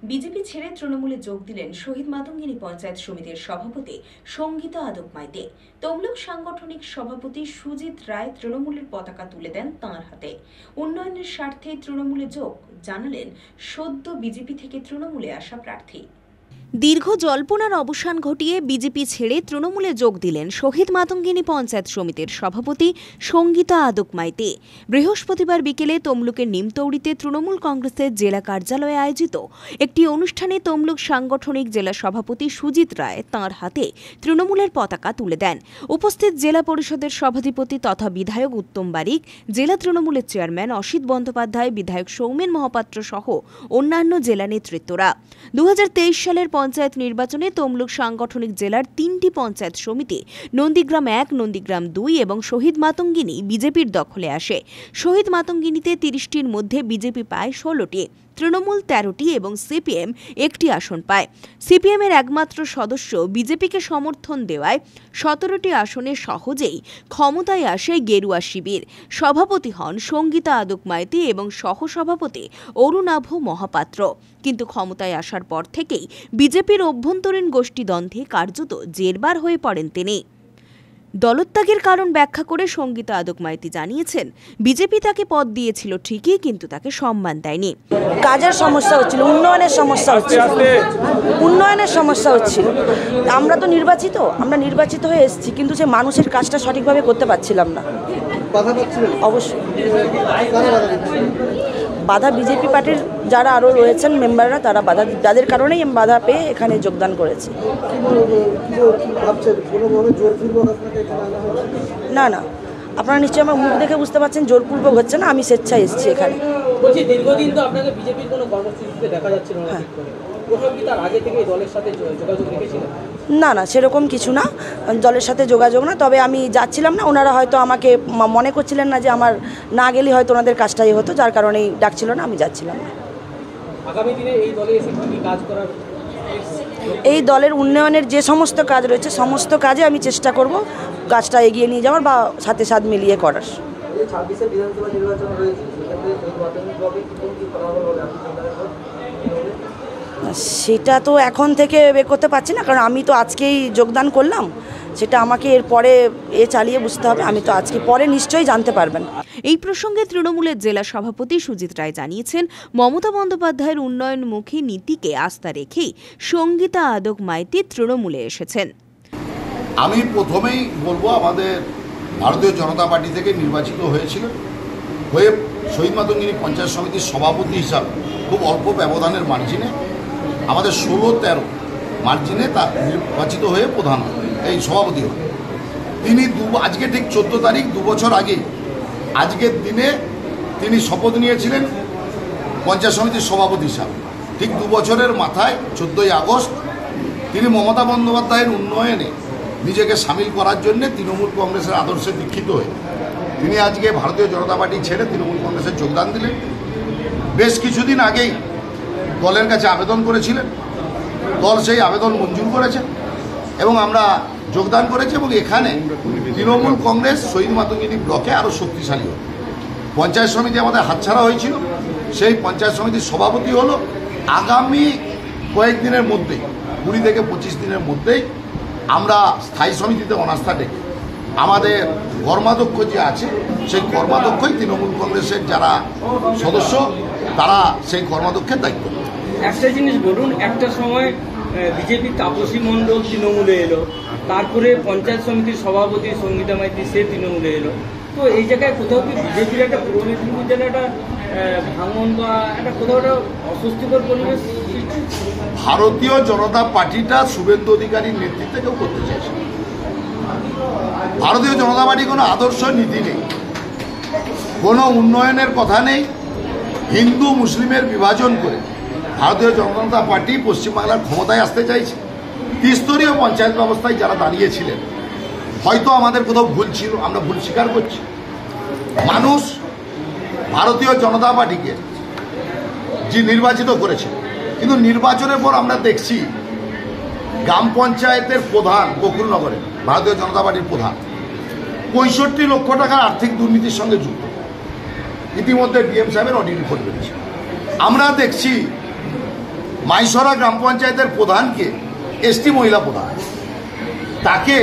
BJP ছেড়ে তৃণমূলে যোগ দিলেন শহীদ মাতঙ্গিনী পঞ্চায়েত সমিতির সভাপতি সঙ্গীতা আদক মাইতি। তমলুক সাংগঠনিক সভাপতি সুজিত রায় তৃণমূলের পতাকা তুলে দেন তাঁর হাতে। উন্নয়নের স্বার্থে তৃণমূলে যোগ জানালেন সদ্য বিজেপি থেকে তৃণমূলে আসা প্রার্থী। দীর্ঘ জল্পনার অবসান ঘটিয়ে বিজেপি ছেড়ে তৃণমূলে যোগ দিলেন শহীদ মাতঙ্গিনী পঞ্চায়েত সমিতির সভাপতি সঙ্গীতা আদক মাইতি। বৃহস্পতিবার বিকেলে তমলুকের নিমতৌড়িতে তৃণমূল কংগ্রেসের জেলা কার্যালয়ে আয়োজিত একটি অনুষ্ঠানে তমলুক সাংগঠনিক জেলা সভাপতি সুজিত রায় তাঁর হাতে তৃণমূলের পতাকা তুলে দেন। উপস্থিত জেলা পরিষদের সভাধিপতি তথা বিধায়ক উত্তম বারিক, জেলা তৃণমূলের চেয়ারম্যান অসিত বন্দ্যোপাধ্যায়, বিধায়ক সৌমেন মহাপাত্র সহ অন্যান্য জেলা নেতৃত্বরা। 2023 সালের পঞ্চায়েত নির্বাচনে তমলুক সাংগঠনিক জেলার 3টি পঞ্চায়েত সমিতি নন্দীগ্রাম 1, নন্দীগ্রাম 2 এবং শহীদ মাতঙ্গিনী বিজেপির দখলে আসে। শহীদ মাতঙ্গিনীতে 30টির মধ্যে বিজেপি পায় 16টি, তৃণমূল 13টি এবং সিপিএম 1টি আসন পায়। সিপিএমের একমাত্র সদস্য বিজেপিকে সমর্থন দেওয়ায় 17টি আসনে সহজেই ক্ষমতায় আসে গেরুয়া শিবির। সভাপতি হন সঙ্গীতা আদক মাইতি এবং সহসভাপতি অরুণাভ মহাপাত্র। কিন্তু ক্ষমতায় আসার পর থেকেই বিজেপির অভ্যন্তরীণ গোষ্ঠীদ্বন্দ্বে কার্যত জেরবার হয়ে পড়েন তিনি। দলত্যাগের কারণ ব্যাখ্যা করে সঙ্গীতা আদক মাইতি জানিয়েছেন, বিজেপি তাকে পদ দিয়েছিল ঠিকই, কিন্তু তাকে সম্মান দেয়নি। কাজের সমস্যা হচ্ছিল, উন্নয়নের সমস্যা হচ্ছিল। আমরা তো নির্বাচিত হয়ে এসেছি, কিন্তু সে মানুষের কাজটা সঠিকভাবে করতে পারছিলাম না। অবশ্যই বাধা বিজেপি পার্টির যারা আরও রয়েছেন মেম্বাররা, তারা তাদের কারণেই আমি বাধা পেয়ে এখানে যোগদান করেছি। না, আপনারা নিশ্চয়ই আমার মুখ দেখে বুঝতে পারছেন জোরপূর্বক হচ্ছে না, আমি স্বেচ্ছায় এসেছি এখানে। দীর্ঘদিন তো আপনাকে বিজেপির কোনো কর্মসূচিতে দেখা যাচ্ছিল না। তার আগে থেকে দলের সাথে যোগাযোগ রেখেছিলেন? না, সেরকম কিছু না, দলের সাথে যোগাযোগ না। তবে আমি যাচ্ছিলাম না, ওনারা হয়তো আমাকে মনে করছিলেন না যে আমার না গেলে হয়তো ওনাদের কাজটাই হতো, যার কারণেই ডাকছিল না, আমি যাচ্ছিলাম না। আগামী দিনে এই দলে এসে কি কাজ করার? এই দলের উন্নয়নের যে সমস্ত কাজ রয়েছে সমস্ত কাজে আমি চেষ্টা করব কাজটা এগিয়ে নিয়ে যাওয়ার বা সাথে সাথ মিলিয়ে করার। সেটা তো এখন থেকে বের করতে পারছি না, কারণ আমি তো আজকেই যোগদান করলাম। সেটা আমাকে এরপরে চালিয়ে বুঝতে হবে। আমি তো আজকে পরে নিশ্চয়ই জানতে পারবেন। এই প্রসঙ্গে তৃণমূলের জেলা সভাপতি সুজিত রায় জানিয়েছেন, মমতা বন্দ্যোপাধ্যায়ের উন্নয়নমুখী নীতিকে আস্থা রেখেই সঙ্গীতা আদক মাইতি তৃণমূলে এসেছেন। আমি প্রথমেই বলবো, আমাদের ভারতীয় জনতা পার্টি থেকে নির্বাচিত হয়ে শহীদ মাতঙ্গিনী পঞ্চায়েত সমিতির সভাপতি হিসাবে খুব অল্প ব্যবধানের মার্জিনে, আমাদের 16-13 মার্জিনে তার নির্বাচিত হয়ে প্রধান এই সভাপতি হন। তিনি আজকে ঠিক 14 তারিখ 2 বছর আগে আজকের দিনে তিনি শপথ নিয়েছিলেন পঞ্চায়েত সমিতির সভাপতি হিসাবে। ঠিক 2 বছরের মাথায় 14ই আগস্ট তিনি মমতা বন্দ্যোপাধ্যায়ের উন্নয়নে নিজেকে সামিল করার জন্য তৃণমূল কংগ্রেসের আদর্শে দীক্ষিত হয়ে তিনি আজকে ভারতীয় জনতা পার্টি ছেড়ে তৃণমূল কংগ্রেসে যোগদান দিলেন। বেশ কিছুদিন আগেই দলের কাছে আবেদন করেছিলেন, দল সেই আবেদন মঞ্জুর করেছে এবং আমরা যোগদান করেছি। এবং এখানে তৃণমূল কংগ্রেস শহীদ মাতঙ্গিনী ব্লকে আরও শক্তিশালী হবে। পঞ্চায়েত সমিতি আমাদের হাতছাড়া হয়েছিল, সেই পঞ্চায়েত সমিতির সভাপতি হলো। আগামী কয়েকদিনের মধ্যেই, 20 থেকে 25 দিনের মধ্যেই আমরা স্থায়ী সমিতিতে অনাস্থা ডেকে আমাদের কর্মাধ্যক্ষ যে আছে সেই কর্মাধ্যক্ষই তৃণমূল কংগ্রেসের যারা সদস্য তারা সেই কর্মাধ্যক্ষের দায়িত্ব নেবে। একটা জিনিস বলুন, একটা সময় বিজেপি তাপসী মণ্ডল তৃণমূলে এলো, তারপরে পঞ্চায়েত সমিতির সভাপতি সঙ্গীতা মাইতি সে তৃণমূলে এলো। তো এই জায়গায় কোথাও কি বিজেপির একটা পূর্ব মেদিনীপুর জেলায় একটা ভাঙন বা একটা কোথাও একটা অস্বস্তিকর পরিবেশ? ভারতীয় জনতা পার্টিটা শুভেন্দু অধিকারীর নেতৃত্বে কেউ করতে চাইছে। ভারতীয় জনতা পার্টি কোনো আদর্শ নীতি নেই, কোনো উন্নয়নের কথা নেই। হিন্দু মুসলিমের বিভাজন করে ভারতীয় জনতা পার্টি পশ্চিমবাংলার ক্ষমতায় আসতে চাইছে। ত্রিস্তরীয় পঞ্চায়েত ব্যবস্থায় যারা দাঁড়িয়েছিলেন, হয়তো আমাদের কোথাও ভুল ছিল, আমরা ভুল স্বীকার করছি। মানুষ ভারতীয় জনতা পার্টিকে যে নির্বাচিত করেছে, কিন্তু নির্বাচনের পর আমরা দেখছি গ্রাম পঞ্চায়েতের প্রধান গোকুলনগরে ভারতীয় জনতা পার্টির প্রধান 65 লক্ষ টাকার আর্থিক দুর্নীতির সঙ্গে যুক্ত। ইতিমধ্যে ডিএম সাহেবের অডিট রিপোর্ট বেরিয়েছে। আমরা দেখছি মাইসরা গ্রাম পঞ্চায়েতের প্রধানকে এসটি মহিলা প্রধান, তাকে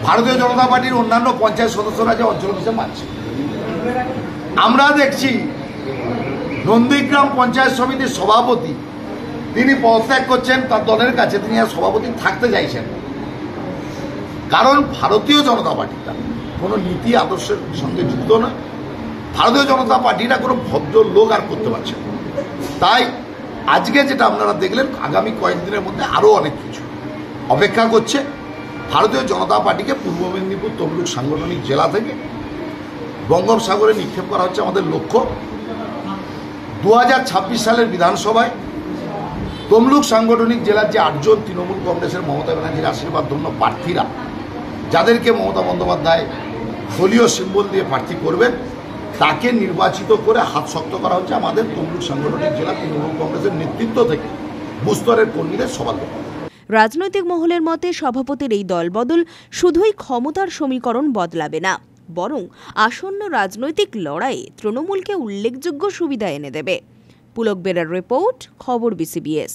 ভারতীয় জনতা পার্টির অন্যান্য পঞ্চায়েত সদস্যরা যে অঞ্চল অফিসে মানছে। আমরা দেখছি নন্দীগ্রাম পঞ্চায়েত সমিতির সভাপতি তিনি পদত্যাগ করছেন, তার দলের কাছে তিনি আর সভাপতি থাকতে চাইছেন, কারণ ভারতীয় জনতা পার্টিটা কোনো নীতি আদর্শের সঙ্গে যুক্ত না। ভারতীয় জনতা পার্টিটা কোনো ভদ্র লোক আর করতে পারছে না। তাই আজকে যেটা আপনারা দেখলেন, আগামী কয়েকদিনের মধ্যে আরও অনেক কিছু অপেক্ষা করছে। ভারতীয় জনতা পার্টিকে পূর্ব মেদিনীপুর তমলুক সাংগঠনিক জেলা থেকে বঙ্গোপসাগরে নিক্ষেপ করা হচ্ছে আমাদের লক্ষ্য। 2026 সালের বিধানসভায় তমলুক সাংগঠনিক জেলার যে 8 জন তৃণমূল কংগ্রেসের মমতা ব্যানার্জির আশীর্বাদ ধন্য প্রার্থীরা, যাদেরকে মমতা বন্দ্যোপাধ্যায় দলীয় সিম্বল দিয়ে প্রার্থী করবেন, তাকে নির্বাচিত করে হাত শক্ত করা হচ্ছে আমাদের তমলুক সাংগঠনিক জেলা তৃণমূল কংগ্রেসের নেতৃত্ব থেকে বুস্তরের কর্মীদের সবার। রাজনৈতিক মহলের মতে সভাপতির এই দলবদল শুধুই ক্ষমতার সমীকরণ বদলাবে না, বরং আসন্ন রাজনৈতিক লড়াইয়ে তৃণমূলকে উল্লেখযোগ্য সুবিধা এনে দেবে। পুলক বেরার রিপোর্ট, খবর BCBS।